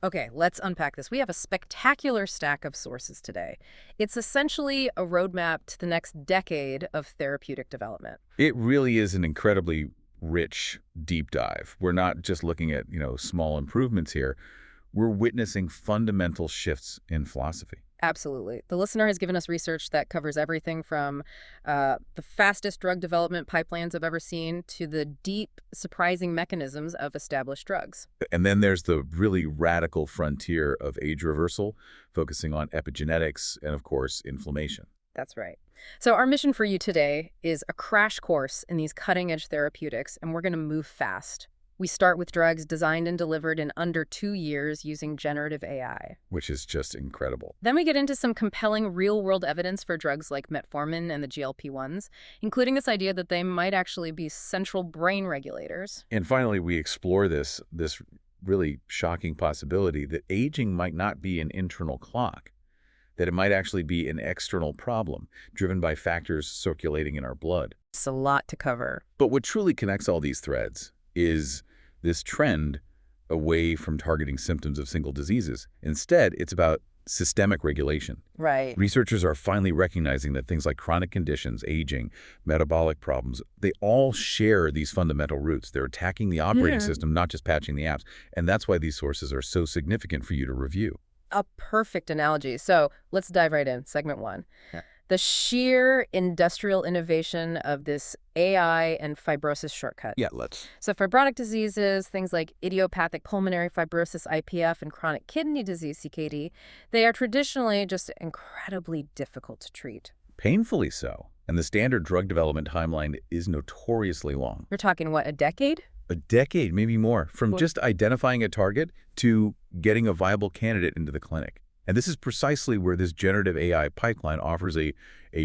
Okay, let's unpack this. We have a spectacular stack of sources today. It's essentially a roadmap to the next decade of therapeutic development. It really is an incredibly rich deep dive. We're not just looking at, small improvements here. We're witnessing fundamental shifts in philosophy. Absolutely. The listener has given us research that covers everything from the fastest drug development pipelines I've ever seen to the deep, surprising mechanisms of established drugs. And then there's the really radical frontier of age reversal, focusing on epigenetics and, of course, inflammation. That's right. So our mission for you today is a crash course in these cutting-edge therapeutics, and we're going to move fast. We start with drugs designed and delivered in under 2 years using generative AI. Which is just incredible. Then we get into some compelling real-world evidence for drugs like metformin and the GLP-1s, including this idea that they might actually be central brain regulators. And finally, we explore this really shocking possibility that aging might not be an internal clock, that it might actually be an external problem driven by factors circulating in our blood. It's a lot to cover. But what truly connects all these threads is this trend away from targeting symptoms of single diseases. Instead, it's about systemic regulation. Right. Researchers are finally recognizing that things like chronic conditions, aging, metabolic problems, they all share these fundamental roots. They're attacking the operating system, not just patching the apps. And that's why these sources are so significant for you to review. A perfect analogy. So let's dive right in. Segment 1. Yeah. The sheer industrial innovation of this AI and fibrosis shortcut. Yeah, let's. So fibrotic diseases, things like idiopathic pulmonary fibrosis, IPF, and chronic kidney disease, CKD, they are traditionally just incredibly difficult to treat. Painfully so. And the standard drug development timeline is notoriously long. You're talking, what, a decade? A decade, maybe more, from just identifying a target to getting a viable candidate into the clinic. And this is precisely where this generative AI pipeline offers a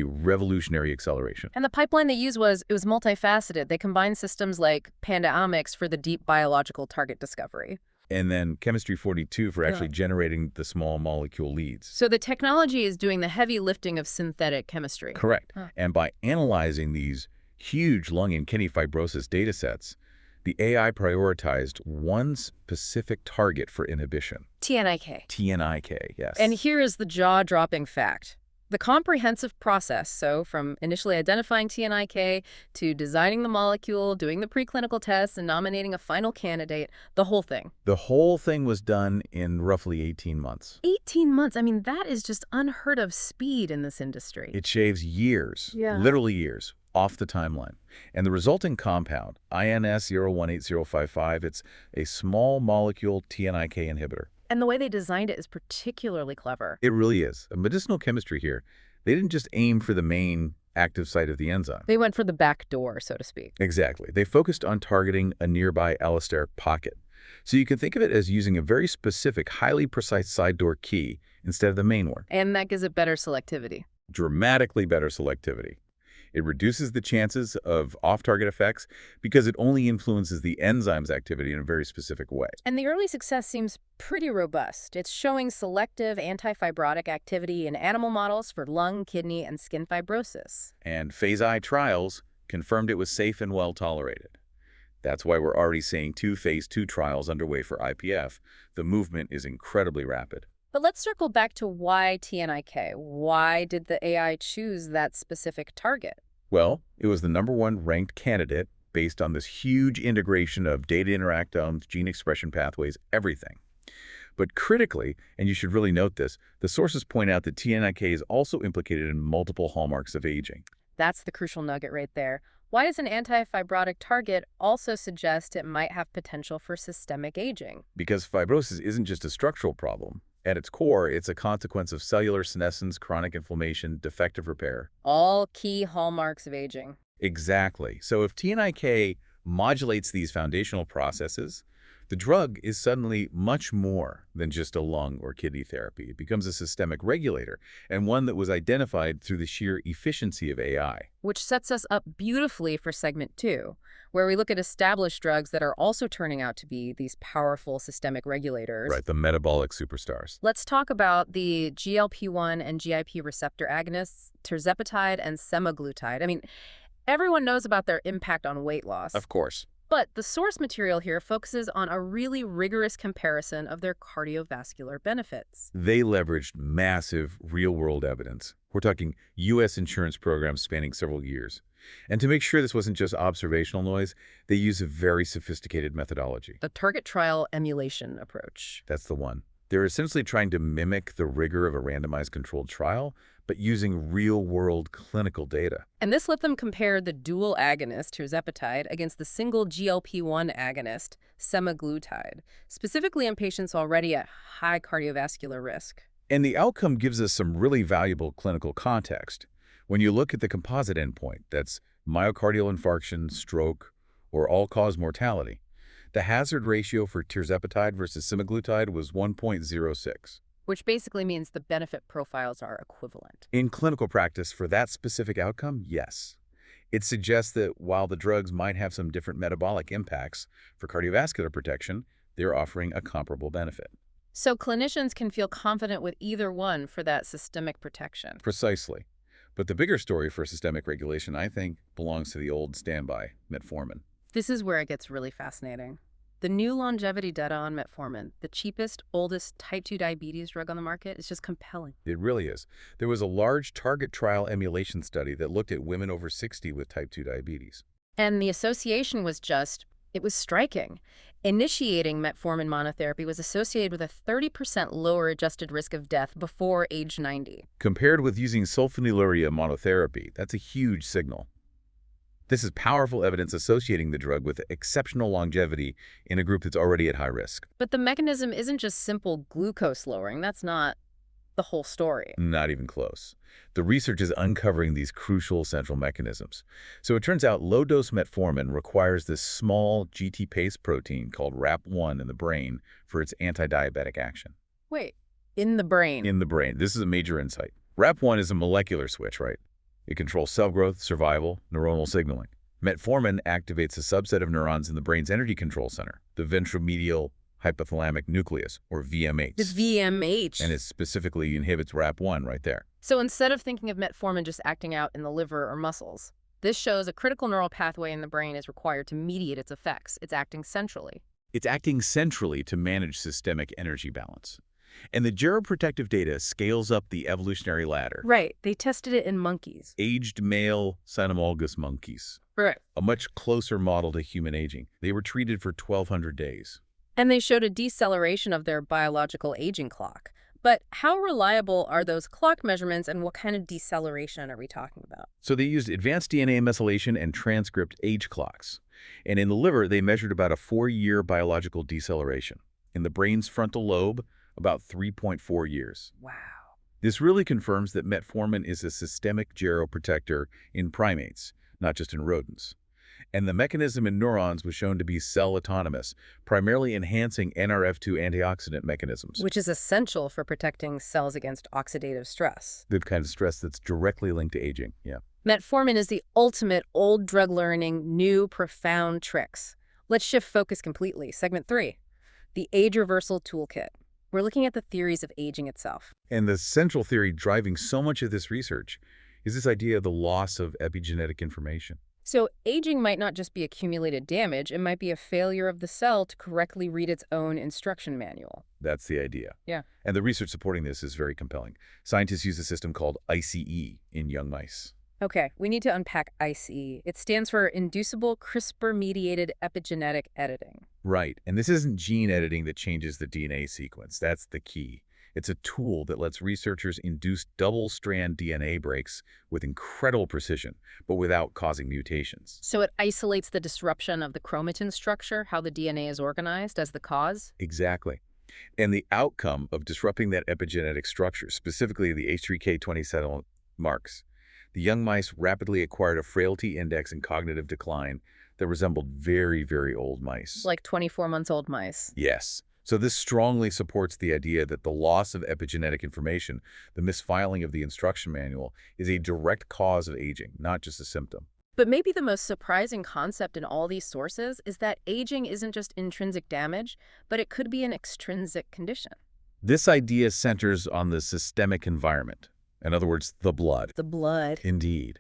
revolutionary acceleration. And the pipeline they used was multifaceted. They combined systems like Panda-omics for the deep biological target discovery. And then Chemistry 42 for actually generating the small molecule leads. So the technology is doing the heavy lifting of synthetic chemistry. Correct. And by analyzing these huge lung and kidney fibrosis data sets, the AI prioritized one specific target for inhibition. TNIK. TNIK, yes. And here is the jaw-dropping fact. The comprehensive process, so from initially identifying TNIK to designing the molecule, doing the preclinical tests, and nominating a final candidate, the whole thing. The whole thing was done in roughly 18 months. 18 months? I mean, that is just unheard of speed in this industry. It shaves years, literally years, off the timeline. And the resulting compound, INS018055, it's a small molecule TNIK inhibitor. And the way they designed it is particularly clever. It really is. A medicinal chemistry here. They didn't just aim for the main active site of the enzyme. They went for the back door, so to speak. Exactly. They focused on targeting a nearby allosteric pocket. So you can think of it as using a very specific, highly precise side door key instead of the main one. And that gives it better selectivity. Dramatically better selectivity. It reduces the chances of off-target effects because it only influences the enzyme's activity in a very specific way. And the early success seems pretty robust. It's showing selective anti-fibrotic activity in animal models for lung, kidney, and skin fibrosis. And phase I trials confirmed it was safe and well tolerated. That's why we're already seeing 2 phase II trials underway for IPF. The movement is incredibly rapid. But let's circle back to why TNIK. Why did the AI choose that specific target? Well, it was the #1 ranked candidate based on this huge integration of data interactomes, gene expression pathways, everything. But critically, and you should really note this, the sources point out that TNIK is also implicated in multiple hallmarks of aging. That's the crucial nugget right there. Why does an anti-fibrotic target also suggest it might have potential for systemic aging? Because fibrosis isn't just a structural problem. At its core, it's a consequence of cellular senescence, chronic inflammation, defective repair. All key hallmarks of aging. Exactly. So if TNIK modulates these foundational processes, the drug is suddenly much more than just a lung or kidney therapy. It becomes a systemic regulator, and one that was identified through the sheer efficiency of AI. Which sets us up beautifully for segment 2, where we look at established drugs that are also turning out to be these powerful systemic regulators. Right, the metabolic superstars. Let's talk about the GLP-1 and GIP receptor agonists, tirzepatide and semaglutide. I mean, everyone knows about their impact on weight loss. Of course. But the source material here focuses on a really rigorous comparison of their cardiovascular benefits. They leveraged massive real-world evidence. We're talking U.S. insurance programs spanning several years. And to make sure this wasn't just observational noise, they used a very sophisticated methodology. The target trial emulation approach. That's the one. They're essentially trying to mimic the rigor of a randomized controlled trial, but using real-world clinical data. And this let them compare the dual agonist, tirzepatide, against the single GLP-1 agonist, semaglutide, specifically in patients already at high cardiovascular risk. And the outcome gives us some really valuable clinical context. When you look at the composite endpoint, that's myocardial infarction, stroke, or all-cause mortality, the hazard ratio for tirzepatide versus semaglutide was 1.06. Which basically means the benefit profiles are equivalent. In clinical practice, for that specific outcome, yes. It suggests that while the drugs might have some different metabolic impacts, for cardiovascular protection, they're offering a comparable benefit. So clinicians can feel confident with either one for that systemic protection. Precisely. But the bigger story for systemic regulation, I think, belongs to the old standby, metformin. This is where it gets really fascinating. The new longevity data on metformin, the cheapest, oldest type 2 diabetes drug on the market, is just compelling. It really is. There was a large target trial emulation study that looked at women over 60 with type 2 diabetes. And the association was it was striking. Initiating metformin monotherapy was associated with a 30% lower adjusted risk of death before age 90. Compared with using sulfonylurea monotherapy, that's a huge signal. This is powerful evidence associating the drug with exceptional longevity in a group that's already at high risk. But the mechanism isn't just simple glucose lowering. That's not the whole story. Not even close. The research is uncovering these crucial central mechanisms. So it turns out low-dose metformin requires this small GT-PACE protein called RAP1 in the brain for its anti-diabetic action. Wait, in the brain? In the brain. This is a major insight. RAP1 is a molecular switch, right? It controls cell growth, survival, neuronal signaling. Metformin activates a subset of neurons in the brain's energy control center, the ventromedial hypothalamic nucleus, or VMH. The VMH. And it specifically inhibits RAP1 right there. So instead of thinking of metformin just acting out in the liver or muscles, this shows a critical neural pathway in the brain is required to mediate its effects. It's acting centrally. It's acting centrally to manage systemic energy balance. And the geroprotective data scales up the evolutionary ladder. Right. They tested it in monkeys. Aged male cynomolgus monkeys. Right. A much closer model to human aging. They were treated for 1,200 days. And they showed a deceleration of their biological aging clock. But how reliable are those clock measurements, and what kind of deceleration are we talking about? So they used advanced DNA methylation and transcript age clocks. And in the liver, they measured about a 4-year biological deceleration. In the brain's frontal lobe, about 3.4 years. Wow. This really confirms that metformin is a systemic geroprotector in primates, not just in rodents. And the mechanism in neurons was shown to be cell-autonomous, primarily enhancing NRF2 antioxidant mechanisms. Which is essential for protecting cells against oxidative stress. The kind of stress that's directly linked to aging, yeah. Metformin is the ultimate old drug learning, new, profound tricks. Let's shift focus completely. Segment 3, the age reversal toolkit. We're looking at the theories of aging itself. And the central theory driving so much of this research is this idea of the loss of epigenetic information. So aging might not just be accumulated damage, it might be a failure of the cell to correctly read its own instruction manual. That's the idea. Yeah. And the research supporting this is very compelling. Scientists use a system called ICE in young mice. Okay, we need to unpack ICE. It stands for Inducible CRISPR-Mediated Epigenetic Editing. Right, and this isn't gene editing that changes the DNA sequence. That's the key. It's a tool that lets researchers induce double-strand DNA breaks with incredible precision, but without causing mutations. So it isolates the disruption of the chromatin structure, how the DNA is organized, as the cause? Exactly. And the outcome of disrupting that epigenetic structure, specifically the H3K27 marks, the young mice rapidly acquired a frailty index and cognitive decline that resembled very, very old mice. Like 24-month-old mice. Yes. So this strongly supports the idea that the loss of epigenetic information, the misfiling of the instruction manual, is a direct cause of aging, not just a symptom. But maybe the most surprising concept in all these sources is that aging isn't just intrinsic damage, but it could be an extrinsic condition. This idea centers on the systemic environment. In other words, the blood. The blood. Indeed.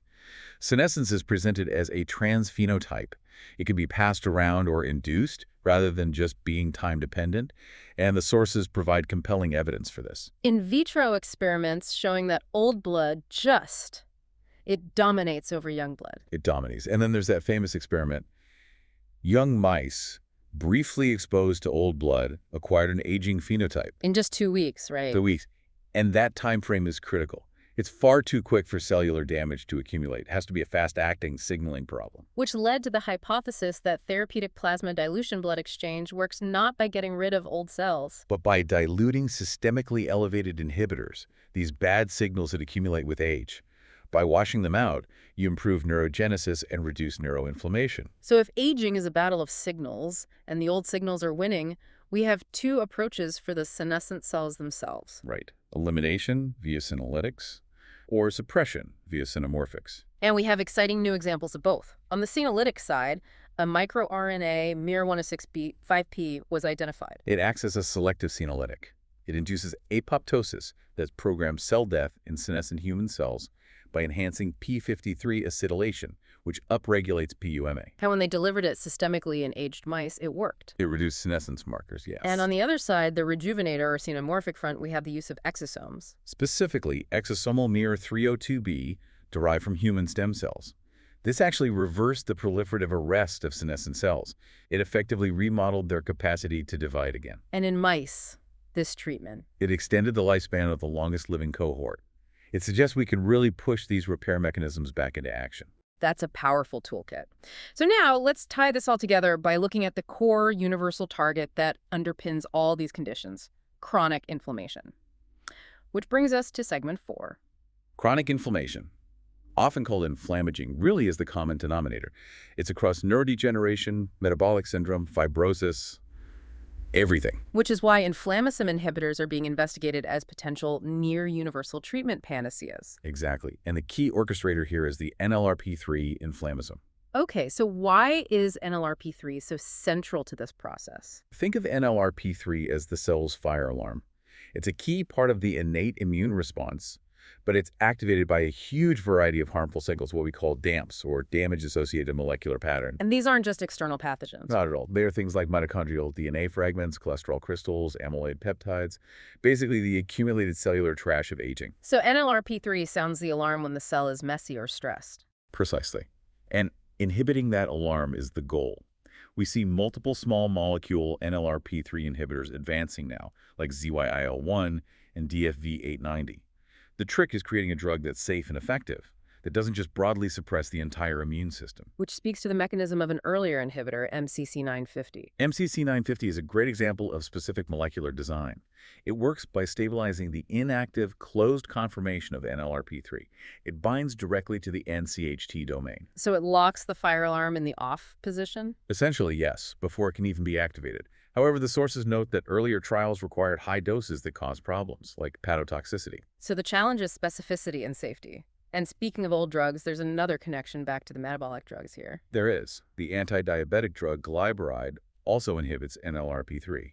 Senescence is presented as a transphenotype. It can be passed around or induced rather than just being time-dependent, and the sources provide compelling evidence for this. In vitro experiments showing that old blood it dominates over young blood. It dominates. And then there's that famous experiment. Young mice, briefly exposed to old blood, acquired an aging phenotype. In just 2 weeks, right? 2 weeks. And that time frame is critical. It's far too quick for cellular damage to accumulate. It has to be a fast-acting signaling problem. Which led to the hypothesis that therapeutic plasma dilution blood exchange works not by getting rid of old cells, But by diluting systemically elevated inhibitors, these bad signals that accumulate with age, by washing them out, you improve neurogenesis and reduce neuroinflammation. So if aging is a battle of signals and the old signals are winning, we have two approaches for the senescent cells themselves. Right. Elimination via senolytics or suppression via senomorphics. And we have exciting new examples of both. On the senolytic side, a microRNA miR106B5P was identified. It acts as a selective senolytic. It induces apoptosis that programs cell death in senescent human cells by enhancing p53 acetylation, which upregulates PUMA. And when they delivered it systemically in aged mice, it worked. It reduced senescence markers, yes. And on the other side, the rejuvenator or xenomorphic front, we have the use of exosomes. Specifically, exosomal miR302B derived from human stem cells. This actually reversed the proliferative arrest of senescent cells. It effectively remodeled their capacity to divide again. And in mice, this treatment. It extended the lifespan of the longest living cohort. It suggests we can really push these repair mechanisms back into action. That's a powerful toolkit. So now let's tie this all together by looking at the core universal target that underpins all these conditions, chronic inflammation. Which brings us to segment 4. Chronic inflammation, often called inflammaging, really is the common denominator. It's across neurodegeneration, metabolic syndrome, fibrosis, everything. Which is why inflammasome inhibitors are being investigated as potential near-universal treatment panaceas. Exactly. And the key orchestrator here is the NLRP3 inflammasome. Okay, so why is NLRP3 so central to this process? Think of NLRP3 as the cell's fire alarm. It's a key part of the innate immune response, but it's activated by a huge variety of harmful signals, what we call DAMPs, or damage-associated molecular pattern. And these aren't just external pathogens. Not at all. They are things like mitochondrial DNA fragments, cholesterol crystals, amyloid peptides, basically the accumulated cellular trash of aging. So NLRP3 sounds the alarm when the cell is messy or stressed. Precisely. And inhibiting that alarm is the goal. We see multiple small molecule NLRP3 inhibitors advancing now, like ZYIL1 and DFV890. The trick is creating a drug that's safe and effective, that doesn't just broadly suppress the entire immune system. Which speaks to the mechanism of an earlier inhibitor, MCC950. MCC950 is a great example of specific molecular design. It works by stabilizing the inactive, closed conformation of NLRP3. It binds directly to the NCHT domain. So it locks the fire alarm in the off position? Essentially, yes, before it can even be activated. However, the sources note that earlier trials required high doses that cause problems, like hepatotoxicity. So the challenge is specificity and safety. And speaking of old drugs, there's another connection back to the metabolic drugs here. There is. The anti-diabetic drug glyburide also inhibits NLRP3.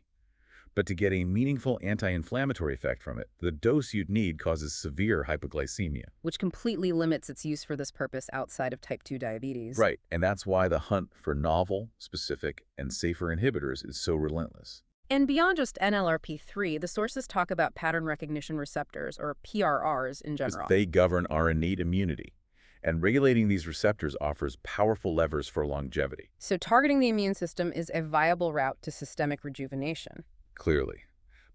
But to get a meaningful anti-inflammatory effect from it, the dose you'd need causes severe hypoglycemia. Which completely limits its use for this purpose outside of type 2 diabetes. Right, and that's why the hunt for novel, specific, and safer inhibitors is so relentless. And beyond just NLRP3, the sources talk about pattern recognition receptors, or PRRs in general. They govern our innate immunity, and regulating these receptors offers powerful levers for longevity. So targeting the immune system is a viable route to systemic rejuvenation. Clearly.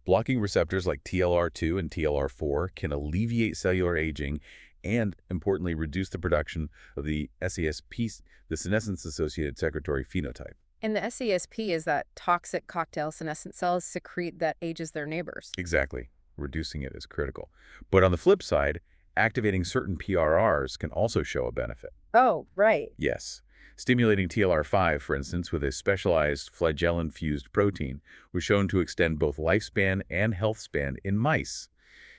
Blocking receptors like TLR2 and TLR4 can alleviate cellular aging and, importantly, reduce the production of the SASP, the senescence-associated secretory phenotype. And the SASP is that toxic cocktail senescent cells secrete that ages their neighbors. Exactly. Reducing it is critical. But on the flip side, activating certain PRRs can also show a benefit. Oh, right. Yes. Stimulating TLR5, for instance, with a specialized flagellin-fused protein, was shown to extend both lifespan and health span in mice.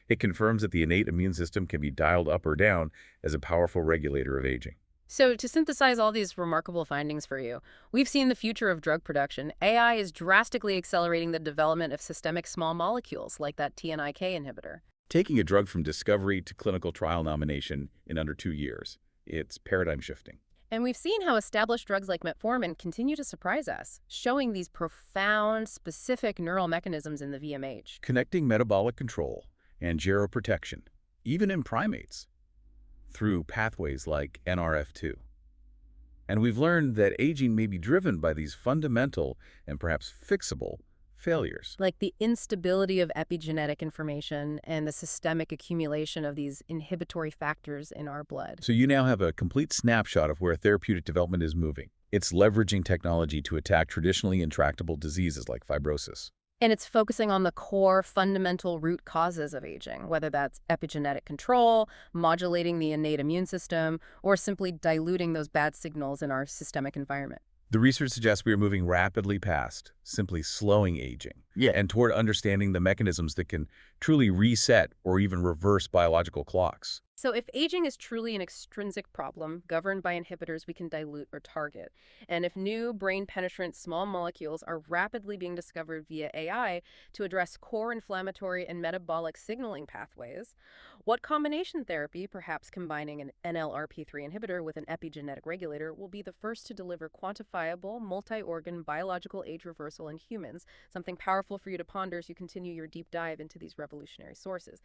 It confirms that the innate immune system can be dialed up or down as a powerful regulator of aging. So to synthesize all these remarkable findings for you, we've seen the future of drug production. AI is drastically accelerating the development of systemic small molecules like that TNIK inhibitor. Taking a drug from discovery to clinical trial nomination in under 2 years. It's paradigm shifting. And we've seen how established drugs like metformin continue to surprise us, showing these profound, specific neural mechanisms in the VMH. Connecting metabolic control and geroprotection, even in primates, through pathways like NRF2. And we've learned that aging may be driven by these fundamental and perhaps fixable failures. Like the instability of epigenetic information and the systemic accumulation of these inhibitory factors in our blood. So you now have a complete snapshot of where therapeutic development is moving. It's leveraging technology to attack traditionally intractable diseases like fibrosis. And it's focusing on the core fundamental root causes of aging, whether that's epigenetic control, modulating the innate immune system, or simply diluting those bad signals in our systemic environment. The research suggests we are moving rapidly past simply slowing aging, Yeah. and toward understanding the mechanisms that can truly reset or even reverse biological clocks. So if aging is truly an extrinsic problem governed by inhibitors we can dilute or target, and if new brain-penetrant small molecules are rapidly being discovered via AI to address core inflammatory and metabolic signaling pathways, what combination therapy, perhaps combining an NLRP3 inhibitor with an epigenetic regulator, will be the first to deliver quantifiable, multi-organ biological age reversal in humans, something powerful for you to ponder as you continue your deep dive into these revolutionary sources.